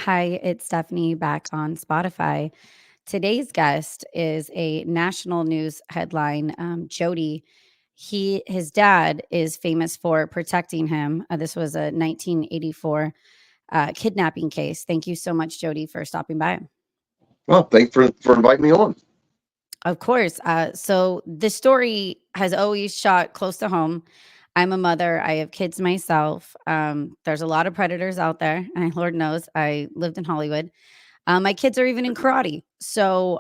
Hi, it's Stephanie back on Spotify. Today's guest is a national news headline. Jody, his dad is famous for protecting him. This was a 1984 kidnapping case. Thank you so much, Jody, for stopping by. Well, thanks for inviting me on. Of course. So this story has always shot close to home. I'm a mother. I have kids myself. There's a lot of predators out there, and Lord knows I lived in Hollywood. My kids are even in karate. So,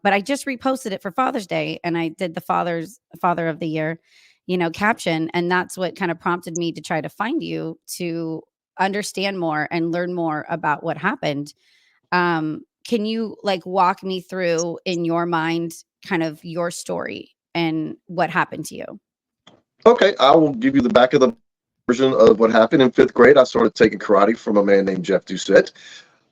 but I just reposted it for Father's Day, and I did the Father of the Year, caption, and that's what kind of prompted me to try to find you to understand more and learn more about what happened. Can you like walk me through in your mind kind of your story and what happened to you? Okay, I will give you the back of the version of what happened in fifth grade. I started taking karate from a man named Jeff Doucette.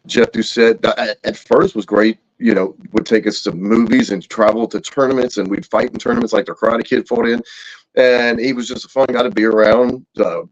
Jeff Doucette at first was great. Would take us to movies and travel to tournaments, and we'd fight in tournaments like the Karate Kid fought in. And he was just a fun guy to be around. Go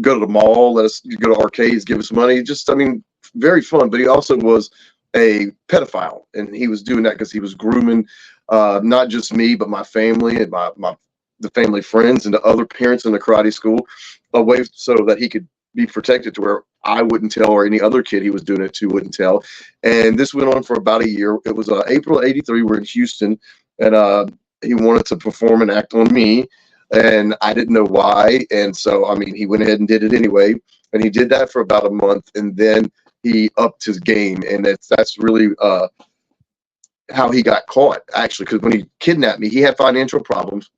to the mall, let us go to arcades, give us money. Just, I mean, very fun. But he also was a pedophile, and he was doing that because he was grooming not just me, but my family and my the family friends and the other parents in the karate school, a way so that he could be protected to where I wouldn't tell or any other kid he was doing it to wouldn't tell. And this went on for about a year. It was April '83. We're in Houston, and he wanted to perform an act on me, and I didn't know why. And so, I mean, he went ahead and did it anyway. And he did that for about a month, and then he upped his game, and that's really how he got caught. Actually, because when he kidnapped me, he had financial problems,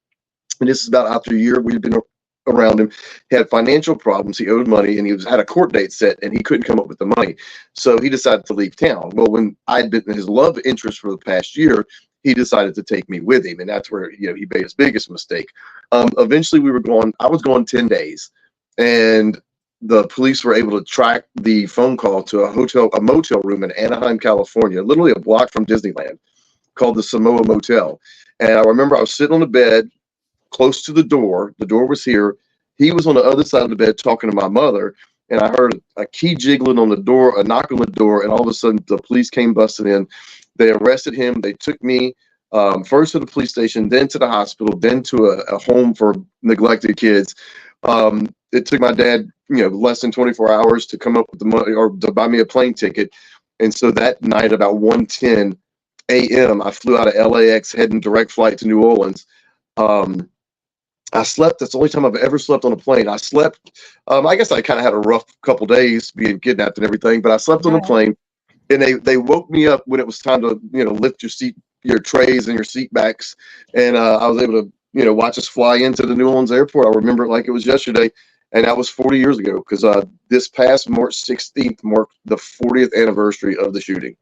and this is about after a year we've been around him. He had financial problems. He owed money, and had a court date set, and he couldn't come up with the money. So he decided to leave town. Well, when I'd been his love interest for the past year, he decided to take me with him, and that's where he made his biggest mistake. Eventually, we were going. I was going 10 days, and the police were able to track the phone call to a motel room in Anaheim, California, literally a block from Disneyland, called the Samoa Motel. And I remember I was sitting on the bed close to the door. The door was here. He was on the other side of the bed talking to my mother, and I heard a key jiggling on the door, a knock on the door, and all of a sudden the police came busting in. They arrested him. They took me first to the police station, then to the hospital, then to a home for neglected kids. It took my dad, less than 24 hours to come up with the money or to buy me a plane ticket. And so that night, about 1:10 a.m., I flew out of LAX, heading direct flight to New Orleans. Um, I slept. That's the only time I've ever slept on a plane. I slept. I guess I kind of had a rough couple days being kidnapped and everything, but I slept on a Yeah. plane, and they woke me up when it was time to lift your trays and your seat backs, and I was able to watch us fly into the New Orleans airport. I remember it like it was yesterday, and that was 40 years ago because this past March 16th marked the 40th anniversary of the shooting.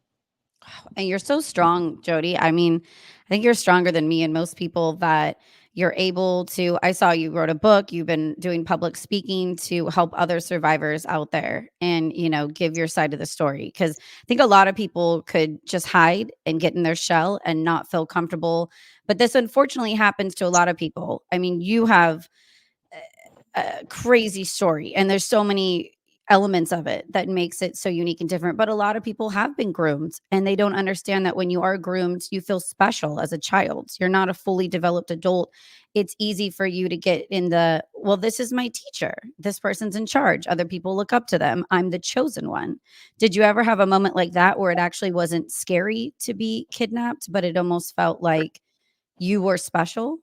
And you're so strong, Jody. I mean, I think you're stronger than me and most people that you're able to. I saw you wrote a book, you've been doing public speaking to help other survivors out there and, give your side of the story. Cause I think a lot of people could just hide and get in their shell and not feel comfortable. But this unfortunately happens to a lot of people. I mean, you have a crazy story and there's so many elements of it that makes it so unique and different, but a lot of people have been groomed and they don't understand that when you are groomed you feel special as a child. You're not a fully developed adult. It's easy for you to get in the, well, this is my teacher, this person's in charge, other people look up to them, I'm the chosen one. Did you ever have a moment like that where it actually wasn't scary to be kidnapped but it almost felt like you were special?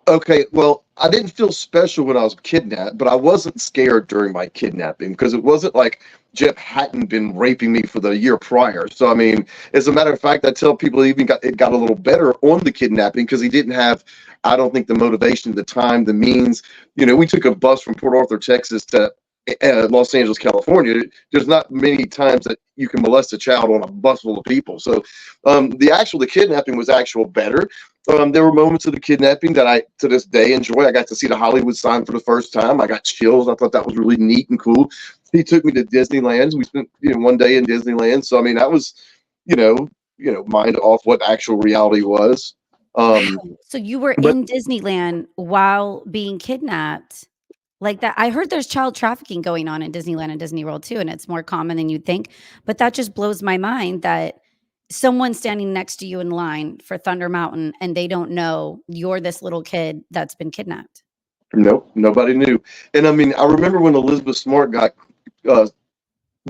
Okay, well, I didn't feel special when I was kidnapped, but I wasn't scared during my kidnapping because it wasn't like Jeff hadn't been raping me for the year prior. So, I mean, as a matter of fact, I tell people it got a little better on the kidnapping because he didn't have, I don't think, the motivation, the time, the means. We took a bus from Port Arthur, Texas to Los Angeles, California. There's not many times that you can molest a child on a bus full of people. So, the kidnapping was actual better. There were moments of the kidnapping that I, to this day, enjoy. I got to see the Hollywood sign for the first time. I got chills. I thought that was really neat and cool. He took me to Disneyland. We spent, one day in Disneyland. So, I mean, that was, mind off what actual reality was. Um, Wow. So you were but in Disneyland while being kidnapped. Like that. I heard there's child trafficking going on in Disneyland and Disney World too, and it's more common than you'd think. But that just blows my mind that someone's standing next to you in line for Thunder Mountain and they don't know you're this little kid that's been kidnapped. Nope, nobody knew. And I mean, I remember when Elizabeth Smart got uh,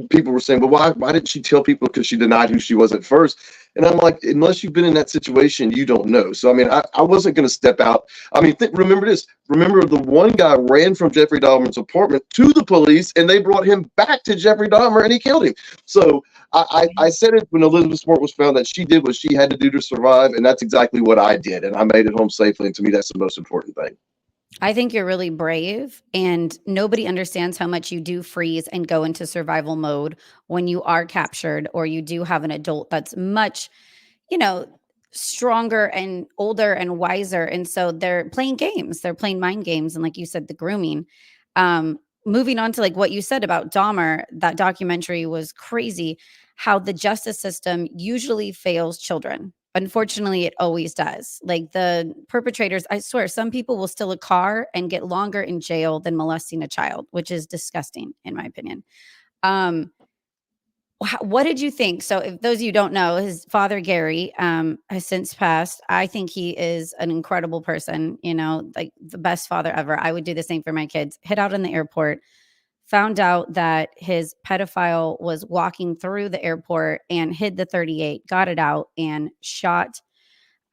people were saying, "Well, why didn't she tell people?" Because she denied who she was at first. And I'm like, unless you've been in that situation, you don't know. So I mean, I wasn't going to step out. I mean, remember this. Remember the one guy ran from Jeffrey Dahmer's apartment to the police, and they brought him back to Jeffrey Dahmer, and he killed him. So I said it when Elizabeth Smart was found that she did what she had to do to survive, and that's exactly what I did, and I made it home safely. And to me, that's the most important thing. I think you're really brave, and nobody understands how much you do freeze and go into survival mode when you are captured or you do have an adult that's much, you know, stronger and older and wiser. And so they're playing games, they're playing mind games. And like you said, the grooming. Moving on to like what you said about Dahmer, that documentary was crazy. How the justice system usually fails children. Unfortunately, it always does. Like the perpetrators, I swear, some people will steal a car and get longer in jail than molesting a child, which is disgusting, in my opinion. Um, what did you think? So, if those of you don't know, his father Gary has since passed. I think he is an incredible person. You know, like the best father ever. I would do the same for my kids. Hit out in the airport, found out that his pedophile was walking through the airport and hid the 38, got it out, and shot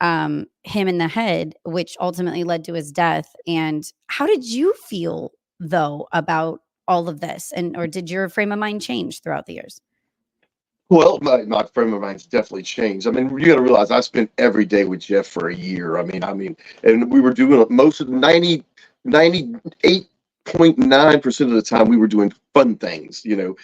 him in the head, which ultimately led to his death. And how did you feel though about all of this? And or did your frame of mind change throughout the years? Well, my frame of mind's definitely changed. I mean, you got to realize I spent every day with Jeff for a year. I mean, and we were doing most of 98.9% of the time we were doing fun things, you know.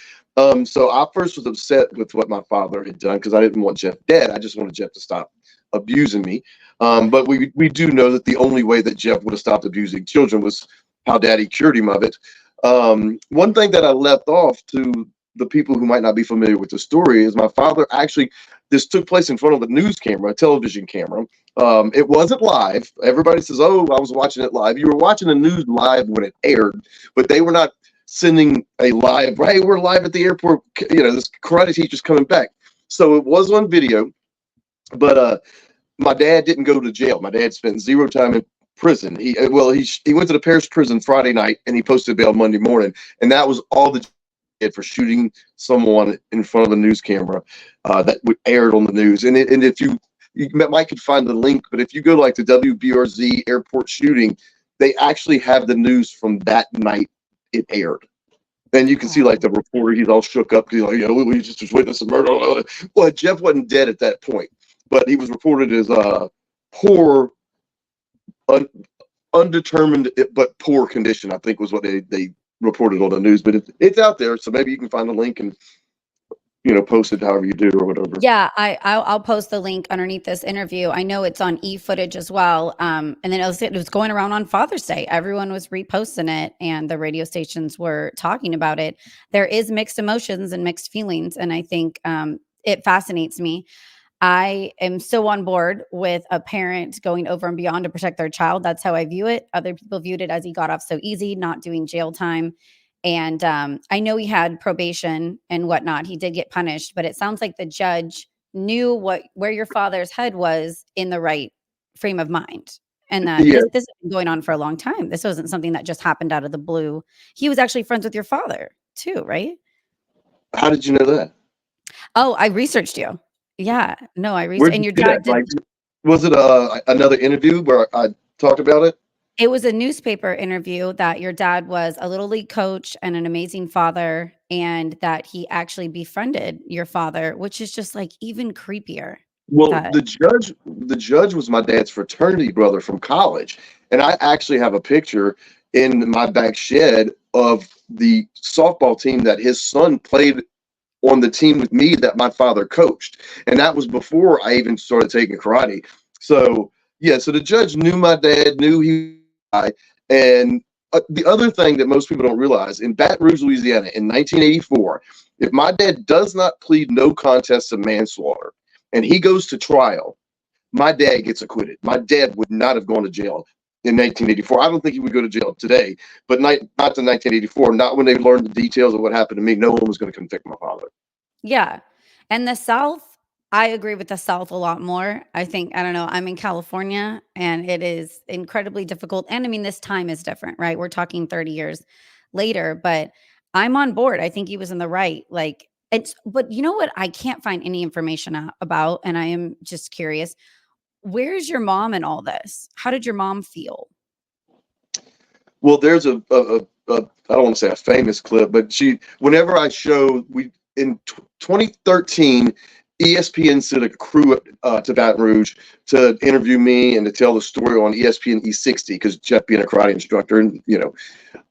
So I first was upset with what my father had done because I didn't want Jeff dead. I just wanted Jeff to stop abusing me. But we do know that the only way that Jeff would have stopped abusing children was how Daddy cured him of it. One thing that I left off to the people who might not be familiar with the story is my father actually, this took place in front of a news camera, a television camera. It wasn't live. Everybody says, "Oh, I was watching it live." You were watching the news live when it aired, but they were not sending a live, "Hey, we're live at the airport, you know, this karate teacher's coming back." So it was on video, but my dad didn't go to jail. My dad spent zero time in prison. He went to the parish prison Friday night and he posted bail Monday morning, and that was all the for shooting someone in front of a news camera that aired on the news. And if you might could find the link, but if you go like the WBRZ airport shooting, they actually have the news from that night it aired. Then you can see like the reporter, he's all shook up. He's like, you know, we just witnessed a murder. Well, Jeff wasn't dead at that point, but he was reported as poor, un, undetermined but poor condition, I think was what they reported on the news. But it's out there, so maybe you can find the link and, you know, post it however you do or whatever. Yeah, I'll post the link underneath this interview. I know it's on e-footage as well. And then it was going around on Father's Day. Everyone was reposting it, and the radio stations were talking about it. There is mixed emotions and mixed feelings, and I think it fascinates me. I am so on board with a parent going over and beyond to protect their child. That's how I view it. Other people viewed it as he got off so easy, not doing jail time. And I know he had probation and whatnot. He did get punished, but it sounds like the judge knew where your father's head was in the right frame of mind. And that Yeah. this has been going on for a long time. This wasn't something that just happened out of the blue. He was actually friends with your father too, right? How did you know that? Oh, I researched you. Yeah. No, I researched, Where'd and you your see that? dad Like, did. was it another interview where I talked about it? It was a newspaper interview that your dad was a little league coach and an amazing father, and that he actually befriended your father, which is just like even creepier. Well, That the judge was my dad's fraternity brother from college, and I actually have a picture in my back shed of the softball team that his son played on the team with me that my father coached, and that was before I even started taking karate. So yeah, so the judge knew my dad, knew he was a guy, and the other thing that most people don't realize in Baton Rouge, Louisiana, in 1984, if my dad does not plead no contest to manslaughter and he goes to trial, my dad gets acquitted. My dad would not have gone to jail. in 1984. I don't think he would go to jail today, but not to 1984. Not when they learned the details of what happened to me. No one was going to convict my father. Yeah. And the South, I agree with the South a lot more. I think, I don't know, I'm in California and it is incredibly difficult. And I mean, this time is different, right? We're talking 30 years later, but I'm on board. I think he was in the right. Like, it's, but you know what? I can't find any information about, and I am just curious. Where's your mom in all this? How did your mom feel? Well, there's a I don't want to say a famous clip, but whenever I show, we in 2013, ESPN sent a crew to Baton Rouge to interview me and to tell the story on ESPN E60 because Jeff being a karate instructor, and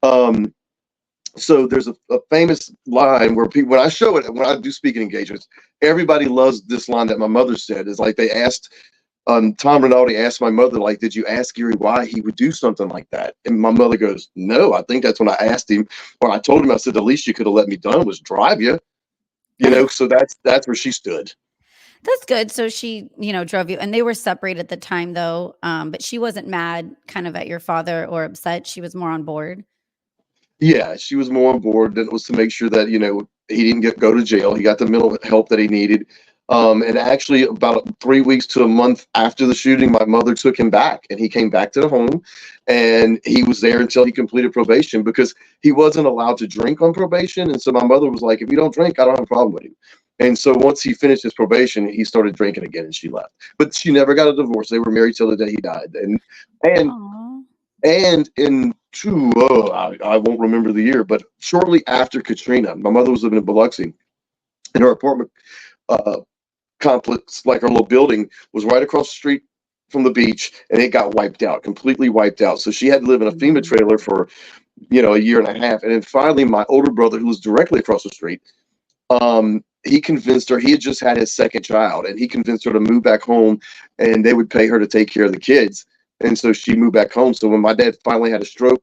um, so there's a famous line where people, when I show it, when I do speaking engagements, everybody loves this line that my mother said. Is like they asked Tom Rinaldi asked my mother, like, did you ask Gary why he would do something like that? And my mother goes, no, I think that's when I asked him, or I told him, I said, the least you could have let me done was drive you, so that's where she stood. That's good. So she, drove you, and they were separated at the time though. But she wasn't mad kind of at your father or upset. She was more on board. Yeah, she was more on board. Than it was to make sure that, he didn't go to jail. He got the mental help that he needed. And actually, about 3 weeks to a month after the shooting, my mother took him back, and he came back to the home, and he was there until he completed probation because he wasn't allowed to drink on probation. And so my mother was like, if you don't drink, I don't have a problem with him. And so once he finished his probation, he started drinking again, and she left. But she never got a divorce. They were married till the day he died. And Oh, and in I won't remember the year, but shortly after Katrina, my mother was living in Biloxi, and her apartment uh, complex, like her little building, was right across the street from the beach, and it got wiped out, completely wiped out. So she had to live in a FEMA mhm. trailer for a year and a half, and then finally, my older brother, who was directly across the street, he convinced her. He had just had his second child, and he convinced her to move back home, and they would pay her to take care of the kids. And so she moved back home. So when my dad finally had a stroke,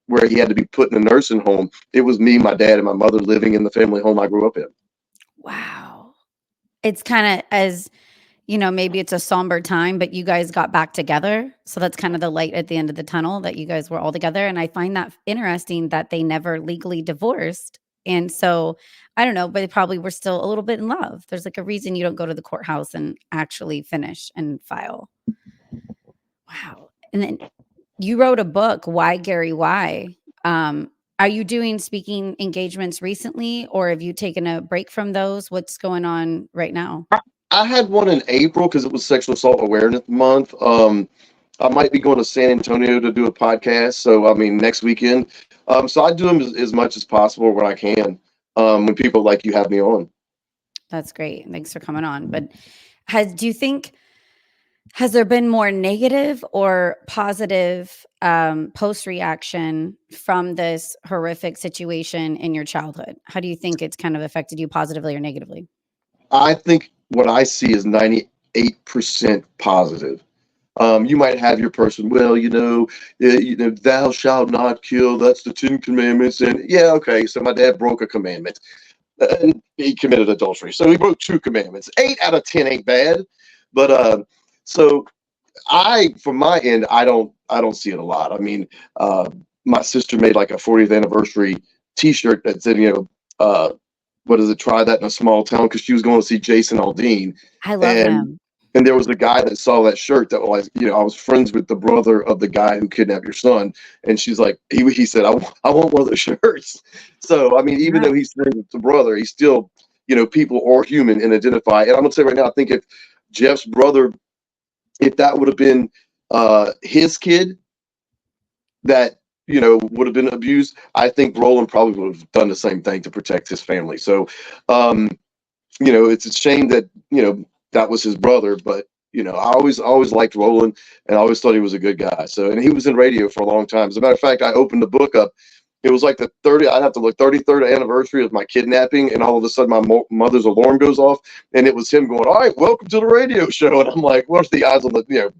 where he had to be put in a nursing home, it was me, my dad, and my mother living in the family home I grew up in. Wow. It's kind of as, maybe it's a somber time, but you guys got back together. So that's kind of the light at the end of the tunnel, that you guys were all together. And I find that interesting that they never legally divorced. And so I don't know, but they probably were still a little bit in love. There's like a reason you don't go to the courthouse and actually finish and file. Wow. And then you wrote a book, Why Gary Why? Are you doing speaking engagements recently, or have you taken a break from those? What's going on right now? I had one in April because it was Sexual Assault Awareness Month. I might be going to San Antonio to do a podcast. So, I mean, next weekend. So I do them as much as possible when I can. When people like you have me on. That's great. Thanks for coming on. But do you think, has there been more negative or positive post reaction from this horrific situation in your childhood? How do you think it's kind of affected you positively or negatively? I think what I see is 98% positive. You might have your person, well, thou shalt not kill. That's the Ten Commandments. And yeah, okay. So my dad broke a commandment, and he committed adultery. So he broke two commandments. 8 out of 10 ain't bad. But so from my end, I don't see it a lot. I mean, my sister made like a 40th anniversary T-shirt that said, what is it? Try that in a small town, because she was going to see Jason Aldean, I love and him. there was a guy that saw that shirt that was, I was friends with the brother of the guy who kidnapped your son, and she's like, he said, I want one of those shirts. So I mean, even Yeah. though he's friends with the brother, he's still, people are human and identify. And I'm gonna say right now, I think if Jeff's brother, if that would have been his kid that would have been abused, I think Roland probably would have done the same thing to protect his family. So um, it's a shame that that was his brother, but I always liked Roland, and I always thought he was a good guy. So, and he was in radio for a long time. As a matter of fact, I opened the book up. It was like the 30. I'd have to look 33rd anniversary of my kidnapping, and all of a sudden my mother's alarm goes off, and it was him going, "All right, welcome to the radio show." And I'm like, "What's the odds on the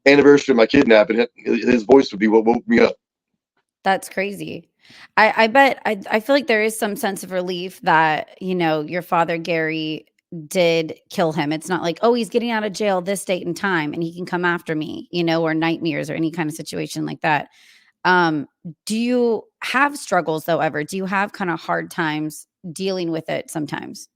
anniversary of my kidnapping?" His voice would be what woke me up. That's crazy. I bet I feel like there is some sense of relief that, your father, Gary, did kill him. It's not like, oh, he's getting out of jail this date and time and he can come after me, or nightmares or any kind of situation like that. Um, do you have struggles though ever? Do you have kind of hard times dealing with it sometimes?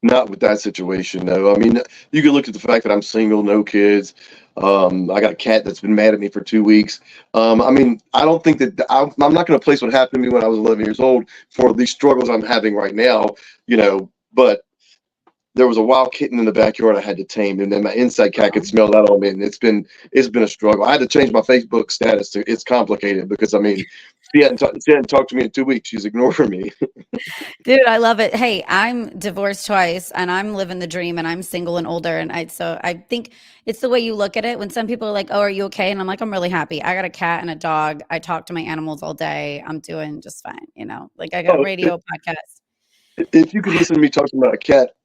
Not with that situation, no. I mean, you can look at the fact that I'm single, no kids. I got a cat that's been mad at me for 2 weeks. I mean, I don't think that I'm not going to place what happened to me when I was 11 years old for these struggles I'm having right now, but there was a wild kitten in the backyard I had to tame, and then my inside cat could smell that on me, and it's been a struggle. I had to change my Facebook status to it's complicated because I mean, she hadn't talked to me in 2 weeks. She's ignoring me. Dude, I love it. Hey, I'm divorced twice and I'm living the dream and I'm single and older. And I think it's the way you look at it. When some people are like, oh, are you okay? And I'm like, I'm really happy. I got a cat and a dog. I talk to my animals all day. I'm doing just fine. Like I got a Oh, radio podcast. if you could listen to me talking about a cat,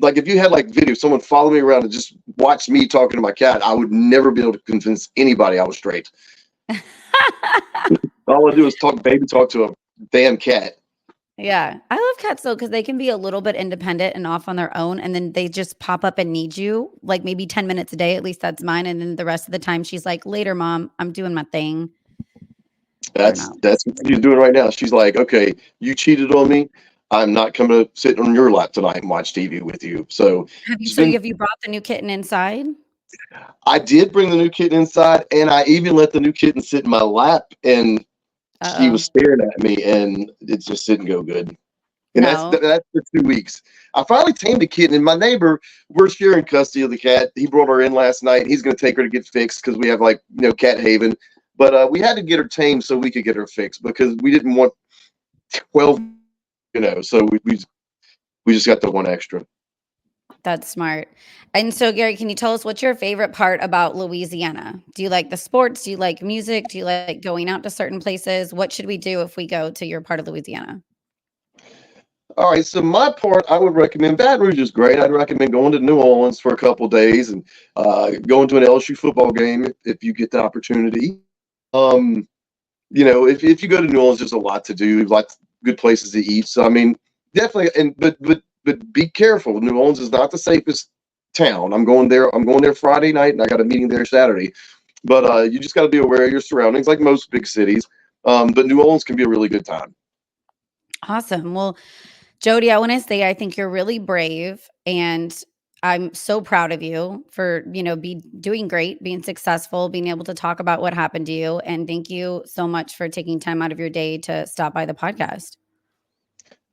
like if you had like video, someone follow me around and just watch me talking to my cat, I would never be able to convince anybody I was straight. All I do is talk to a damn cat. Yeah. I love cats though, because they can be a little bit independent and off on their own. And then they just pop up and need you like maybe 10 minutes a day. At least that's mine. And then the rest of the time she's like, later, mom, I'm doing my thing. They're That's not. that's what she's doing right now. She's like, okay, you cheated on me. I'm not coming to sit on your lap tonight and watch TV with you. So she's been. Have you brought the new kitten inside? I did bring the new kitten inside, and I even let the new kitten sit in my lap, and she Uh-oh. was staring at me, and it just didn't go good. And No. that's for 2 weeks. I finally tamed a kitten, and my neighbor, we're sharing custody of the cat. He brought her in last night. He's going to take her to get fixed because we have like cat haven. But we had to get her tamed so we could get her fixed because we didn't want 12. So we just got the one extra. That's smart. And so, Gary, can you tell us what's your favorite part about Louisiana? Do you like the sports? Do you like music? Do you like going out to certain places? What should we do if we go to your part of Louisiana? All right, so my part, I would recommend Baton Rouge is great. I'd recommend going to New Orleans for a couple days and going to an LSU football game if you get the opportunity. Um, if you go to New Orleans, there's a lot to do, lots of good places to eat. So I mean, definitely, and but be careful. New Orleans is not the safest town. I'm going there. I'm going there Friday night, and I got a meeting there Saturday. But you just got to be aware of your surroundings, like most big cities. But New Orleans can be a really good time. Awesome. Well, Jody, I want to say I think you're really brave and I'm so proud of you for, be doing great, being successful, being able to talk about what happened to you. And thank you so much for taking time out of your day to stop by the podcast.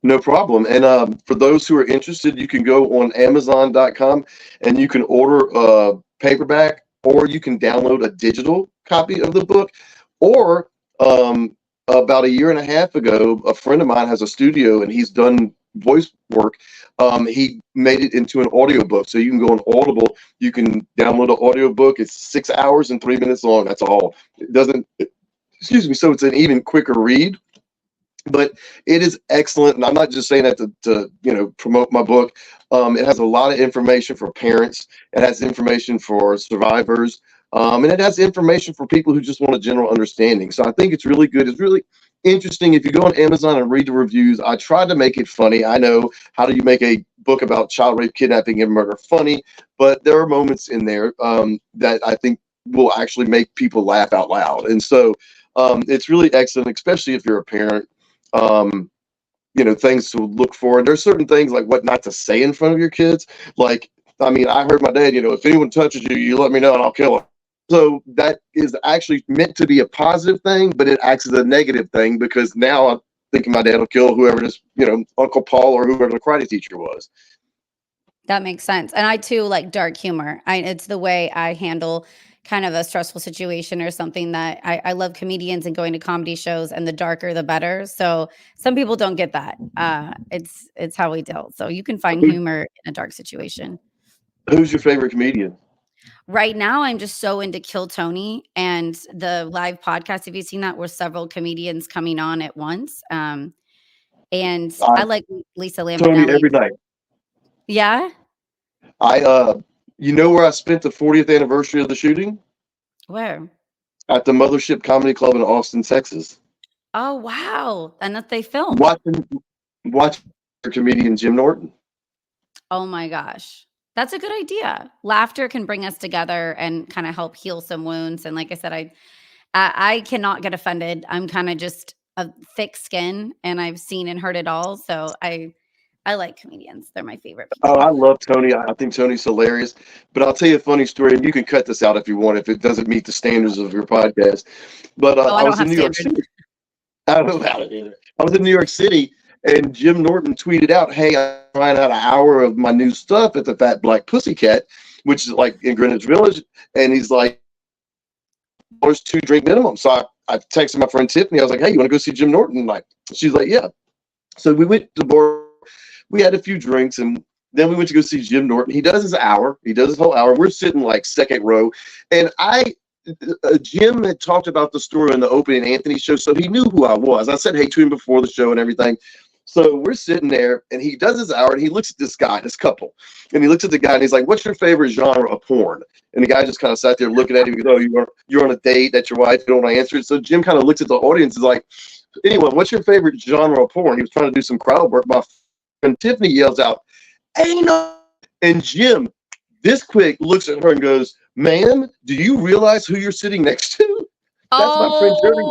No problem. And for those who are interested, you can go on Amazon.com and you can order a paperback, or you can download a digital copy of the book. Or about a year and a half ago, a friend of mine has a studio and he's done voice work. He made it into an audiobook. So you can go on Audible, you can download an audiobook. It's 6 hours and 3 minutes long. That's all. It doesn't, excuse me. So it's an even quicker read. But it is excellent, and I'm not just saying that to promote my book. It has a lot of information for parents. It has information for survivors, and it has information for people who just want a general understanding. So I think it's really good. It's really interesting. If you go on Amazon and read the reviews, I tried to make it funny. I know, how do you make a book about child rape, kidnapping, and murder funny? But there are moments in there that I think will actually make people laugh out loud, and so it's really excellent, especially if you're a parent. um Things to look for. And there's certain things like what not to say in front of your kids. Like, I mean, I heard my dad, if anyone touches you, you let me know and I'll kill him. So that is actually meant to be a positive thing, but it acts as a negative thing because now I'm thinking my dad will kill whoever this, Uncle Paul or whoever the karate teacher was. That makes sense. And I too like dark humor. It's the way I handle kind of a stressful situation or something that I love comedians and going to comedy shows, and the darker the better. So some people don't get that. It's how we deal. So you can find Who, humor in a dark situation. who's your favorite comedian? Right now, I'm just so into Kill Tony and the live podcast. Have you seen that? Where several comedians coming on at once. And I I like Lisa Tony Lampanelli. every night. Yeah. I where I spent the 40th anniversary of the shooting? Where? At the Mothership Comedy Club in Austin, Texas. Oh, wow. And that they filmed. Watching comedian Jim Norton. Oh my gosh. That's a good idea. Laughter can bring us together and kind of help heal some wounds. And like I said, I cannot get offended. I'm kind of just a thick skin and I've seen and heard it all. So I like comedians. They're my favorite Oh, people. I love Tony. I think Tony's hilarious. But I'll tell you a funny story, and you can cut this out if you want, if it doesn't meet the standards of your podcast. But Oh, I I don't was in have New York standards. City. I don't know about it either. I was in New York City, and Jim Norton tweeted out, "Hey, I'm trying out an hour of my new stuff at the Fat Black Pussycat, which is like in Greenwich Village." And he's like, "There's 2 drink minimum." So I texted my friend Tiffany. I was like, "Hey, you want to go see Jim Norton?" Like, she's like, "Yeah." So we went to the bar. We had a few drinks, and then we went to go see Jim Norton. He does his hour. He does his whole hour. We're sitting like second row, and Jim had talked about the story in the opening Anthony show, so he knew who I was. I said hey to him before the show and everything. So we're sitting there, and he does his hour, and he looks at this guy, this couple, and he looks at the guy, and he's like, "What's your favorite genre of porn?" And the guy just kind of sat there looking at him. He goes, "Oh, you're on a date. That's your wife. You don't want to answer it." So Jim kind of looks at the audience, and is like, "Anyway, what's your favorite genre of porn?" He was trying to do some crowd work. My friend Tiffany yells out, "Ain't no!" And Jim, this quick, looks at her and goes, "Ma'am, do you realize who you're sitting next to?" That's my friend Jody.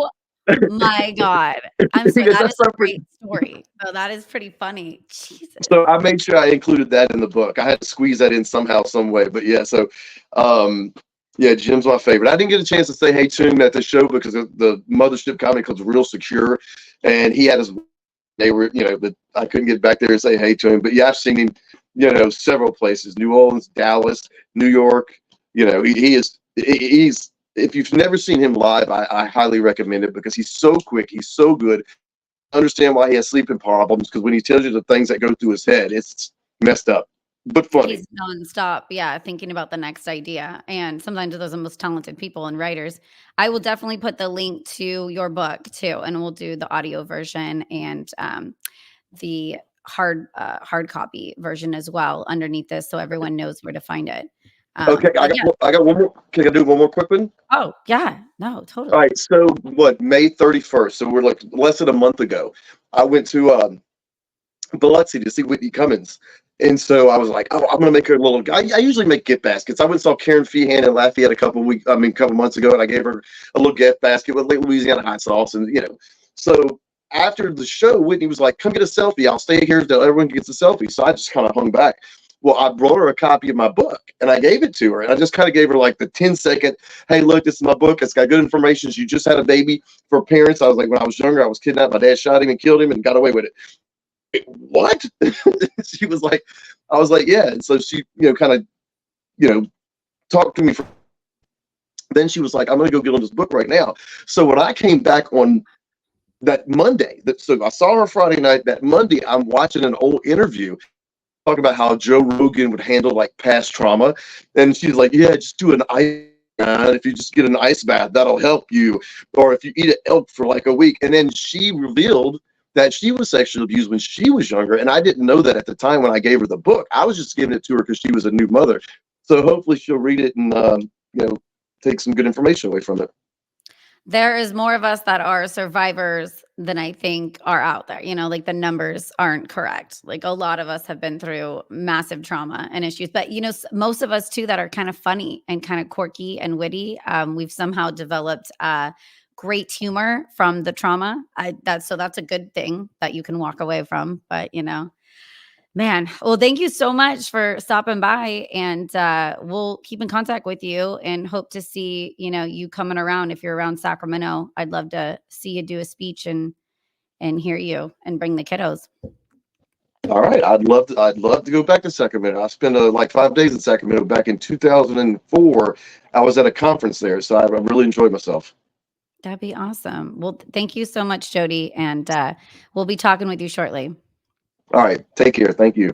Oh my God. I'm sorry. Because That that's is my a friend. great story. Oh, that is pretty funny. Jesus. So I made sure I included that in the book. I had to squeeze that in somehow, some way. But yeah, so um, yeah, Jim's my favorite. I didn't get a chance to say hey to him at the show because the Mothership Comedy Club's real secure, and he had his. They were, but I couldn't get back there and say hey to him. But yeah, I've seen him, several places: New Orleans, Dallas, New York. He's. If you've never seen him live, I highly recommend it because he's so quick, he's so good. Understand why he has sleeping problems because when he tells you the things that go through his head, it's messed up, but funny. He's nonstop, yeah, thinking about the next idea, and sometimes those are the most talented people and writers. I will definitely put the link to your book too, and we'll do the audio version and, the hard copy version as well underneath this so everyone knows where to find it. Okay, But yeah. I got one more. Can I do one more quick one? Oh, yeah. No, All totally. right. So what? May 31st. So we're like less than a month ago. I went to Biloxi to see Whitney Cummings. And so I was like, oh, I'm gonna make her a little. I usually make gift baskets. I went and saw Karen Feehan in Lafayette a couple months ago, and I gave her a little gift basket with like Louisiana hot sauce, and So after the show, Whitney was like, "Come get a selfie. I'll stay here until everyone gets a selfie." So I just kind of hung back. Well, I brought her a copy of my book, and I gave it to her, and I just kind of gave her like the 10-second, "Hey, look, this is my book. It's got good information. She just had a baby for parents." I was like, when I was younger, I was kidnapped. My dad shot him and killed him and got away with it. What? She was like, I was like, yeah. And so she, kind of, you know, talked to me. Then she was like, I'm going to go get on this book right now. So when I came back on that Monday, so I saw her Friday night. That Monday, I'm watching an old interview talking about how Joe Rogan would handle like past trauma. And she's like, yeah, just do an ice bath. If you just get an ice bath, that'll help you. Or if you eat an elk for like a week. And then she revealed that she was sexually abused when she was younger. And I didn't know that at the time when I gave her the book. I was just giving it to her because she was a new mother. So hopefully she'll read it and, take some good information away from it. There is more of us that are survivors than I think are out there. Like the numbers aren't correct. Like a lot of us have been through massive trauma and issues. But most of us too that are kind of funny and kind of quirky and witty. We've somehow developed great humor from the trauma. That's a good thing that you can walk away from. But man, well, thank you so much for stopping by, and we'll keep in contact with you and hope to see, you coming around if you're around Sacramento. I'd love to see you do a speech and hear you and bring the kiddos. All right, I'd love to go back to Sacramento. I spent like 5 days in Sacramento back in 2004. I was at a conference there, so I really enjoyed myself. That'd be awesome. Well, thank you so much, Jody, and we'll be talking with you shortly. All right, take care. Thank you.